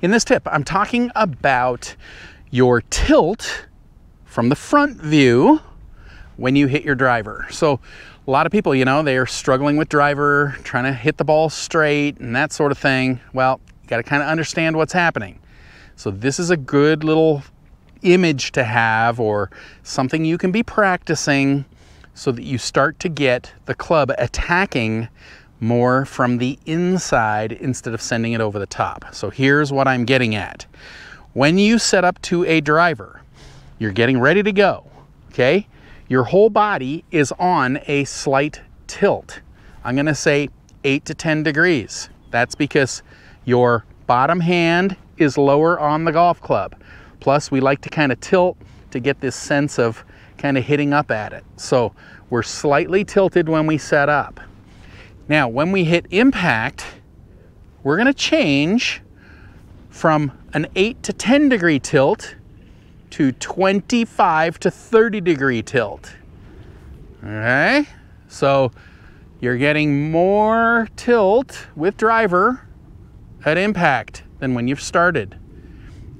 In this tip, I'm talking about your tilt from the front view when you hit your driver. So a lot of people, you know, they are struggling with driver, trying to hit the ball straight and that sort of thing. Well, you got to kind of understand what's happening. So this is a good little image to have, or something you can be practicing so that you start to get the club attacking more from the inside instead of sending it over the top. So here's what I'm getting at. When you set up to a driver, you're getting ready to go, okay? Your whole body is on a slight tilt. I'm gonna say 8 to 10 degrees. That's because your bottom hand is lower on the golf club. Plus, we like to kind of tilt to get this sense of kind of hitting up at it. So we're slightly tilted when we set up. Now, when we hit impact, we're gonna change from an 8 to 10 degree tilt to 25 to 30 degree tilt. Okay, so you're getting more tilt with driver at impact than when you've started.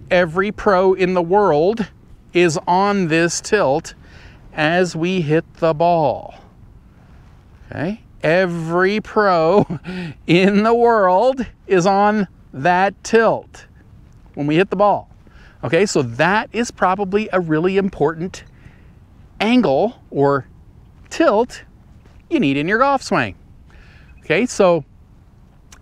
Every pro in the world is on this tilt as we hit the ball. Okay, every pro in the world is on that tilt when we hit the ball. Okay, so that is probably a really important angle or tilt you need in your golf swing. Okay, so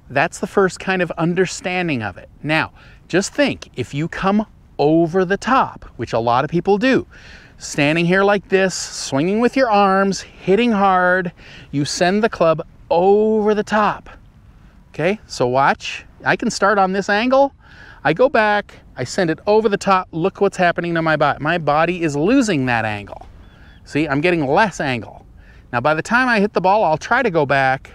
that's the first kind of understanding of it. Now, just think, if you come over the top, which a lot of people do, standing here like this, swinging with your arms, hitting hard, you send the club over the top. Okay, so watch. I can start on this angle. I go back, I send it over the top. Look what's happening to my body. My body is losing that angle. See, I'm getting less angle. Now, by the time I hit the ball, I'll try to go back,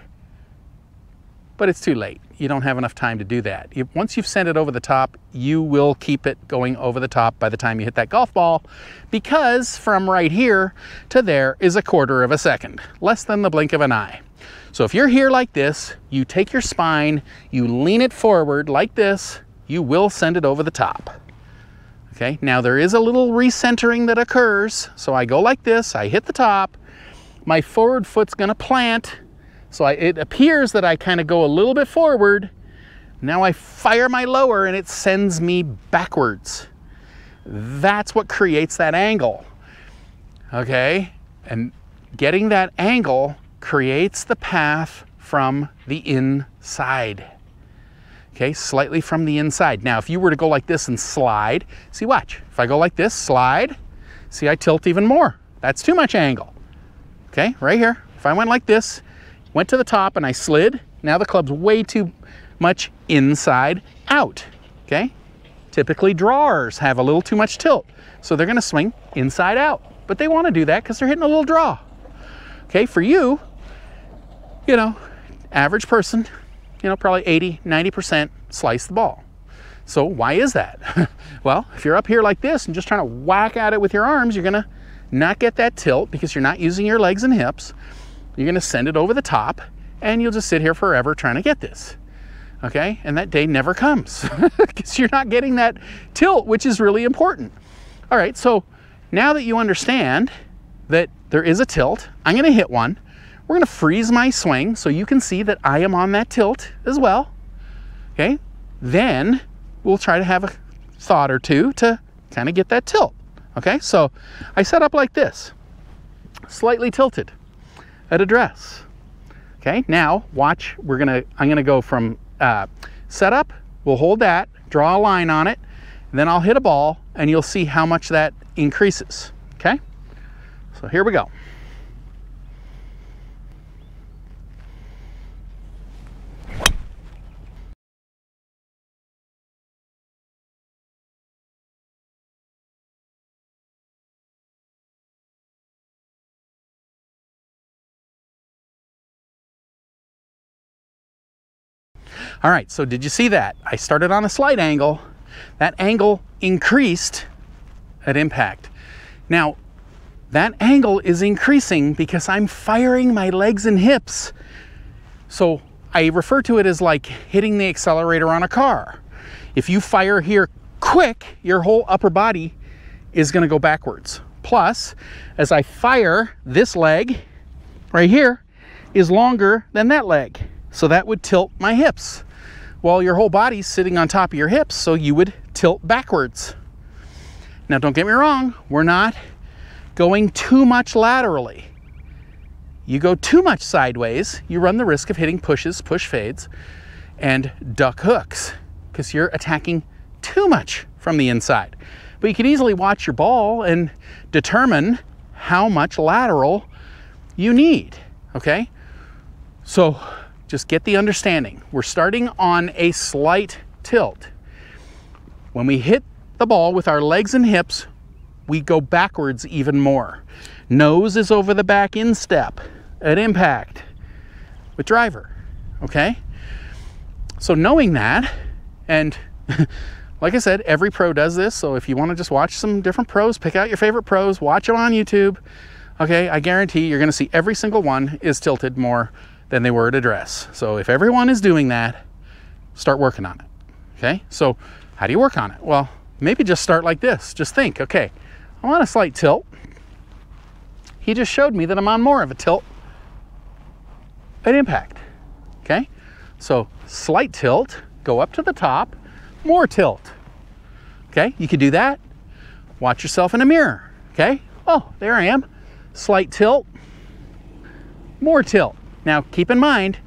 but it's too late. You don't have enough time to do that. Once you've sent it over the top, you will keep it going over the top by the time you hit that golf ball, because from right here to there is a quarter of a second, less than the blink of an eye. So if you're here like this, you take your spine, you lean it forward like this, you will send it over the top. Okay, now there is a little recentering that occurs. So I go like this, I hit the top, my forward foot's gonna plant. So it appears that I kind of go a little bit forward. Now I fire my lower and it sends me backwards. That's what creates that angle. Okay, and getting that angle creates the path from the inside. Okay, slightly from the inside. Now, if you were to go like this and slide, see, watch. If I go like this, slide, see, I tilt even more. That's too much angle. Okay, right here. If I went like this, went to the top and I slid, now the club's way too much inside out. Okay, typically drawers have a little too much tilt, so they're gonna swing inside out, but they wanna do that because they're hitting a little draw. Okay, for you, you know, average person, you know, probably 80, 90% slice the ball. So why is that? Well, if you're up here like this and just trying to whack at it with your arms, you're gonna not get that tilt because you're not using your legs and hips. You're gonna send it over the top and you'll just sit here forever trying to get this. Okay, and that day never comes because you're not getting that tilt, which is really important. All right, so now that you understand that there is a tilt, I'm gonna hit one. We're gonna freeze my swing so you can see that I am on that tilt as well. Okay, then we'll try to have a thought or two to kind of get that tilt. Okay, so I set up like this, slightly tilted at address. Okay, now watch, I'm gonna go from setup, we'll hold that, draw a line on it, and then I'll hit a ball and you'll see how much that increases. Okay, so here we go. All right, so did you see that? I started on a slight angle. That angle increased at impact. Now, that angle is increasing because I'm firing my legs and hips. So I refer to it as like hitting the accelerator on a car. If you fire here quick, your whole upper body is going to go backwards. Plus, as I fire, this leg right here is longer than that leg. So that would tilt my hips. Well, your whole body's sitting on top of your hips, so you would tilt backwards. Now, don't get me wrong, we're not going too much laterally. You go too much sideways, you run the risk of hitting pushes, push fades, and duck hooks, because you're attacking too much from the inside. But you can easily watch your ball and determine how much lateral you need, okay? So just get the understanding. We're starting on a slight tilt. When we hit the ball with our legs and hips, we go backwards even more. Nose is over the back instep at impact with driver, okay? So knowing that, and like I said, every pro does this, so if you want to just watch some different pros, pick out your favorite pros, watch them on YouTube, okay? I guarantee you're going to see every single one is tilted more than they were at address. So if everyone is doing that, start working on it, okay? So how do you work on it? Well, maybe just start like this. Just think, okay, I'm on a slight tilt. He just showed me that I'm on more of a tilt at impact, okay? So slight tilt, go up to the top, more tilt, okay? You could do that. Watch yourself in a mirror, okay? Oh, there I am. Slight tilt, more tilt. Now, keep in mind,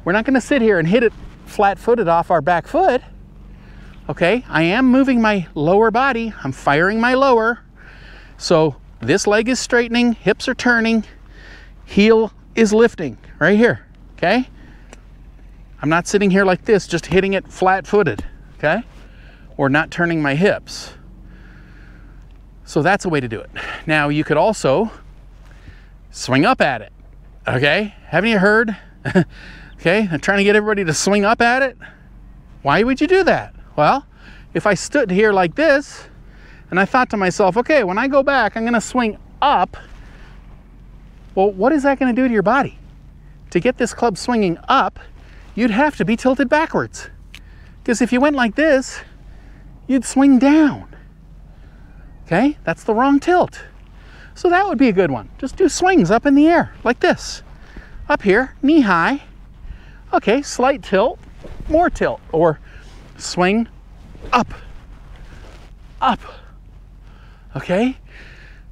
we're not going to sit here and hit it flat-footed off our back foot, okay? I am moving my lower body. I'm firing my lower. So this leg is straightening, hips are turning, heel is lifting right here, okay? I'm not sitting here like this, just hitting it flat-footed, okay? Or not turning my hips. So that's a way to do it. Now, you could also swing up at it, okay? Haven't you heard? Okay, I'm trying to get everybody to swing up at it. Why would you do that? Well, if I stood here like this and I thought to myself, okay, when I go back, I'm gonna swing up. Well, what is that gonna do to your body? To get this club swinging up, you'd have to be tilted backwards. Because if you went like this, you'd swing down. Okay, that's the wrong tilt. So that would be a good one. Just do swings up in the air, like this. Up here, knee high. Okay, slight tilt, more tilt, or swing up, up. Okay,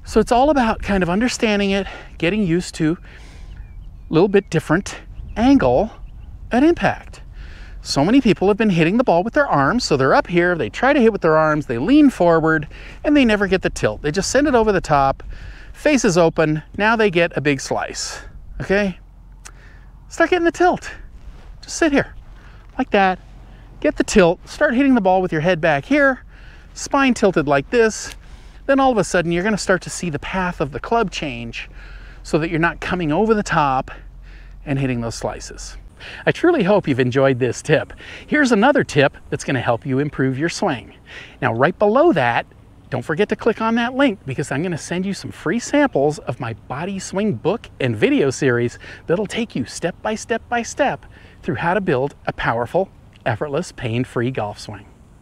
so it's all about kind of understanding it, getting used to a little bit different angle at impact. So many people have been hitting the ball with their arms, so they're up here, they try to hit with their arms, they lean forward, and they never get the tilt. They just send it over the top, face is open, now they get a big slice, okay? Start getting the tilt. Just sit here, like that, get the tilt, start hitting the ball with your head back here, spine tilted like this, then all of a sudden you're gonna start to see the path of the club change so that you're not coming over the top and hitting those slices. I truly hope you've enjoyed this tip. Here's another tip that's going to help you improve your swing. Now, right below that, don't forget to click on that link because I'm going to send you some free samples of my body swing book and video series that'll take you step by step through how to build a powerful, effortless, pain-free golf swing.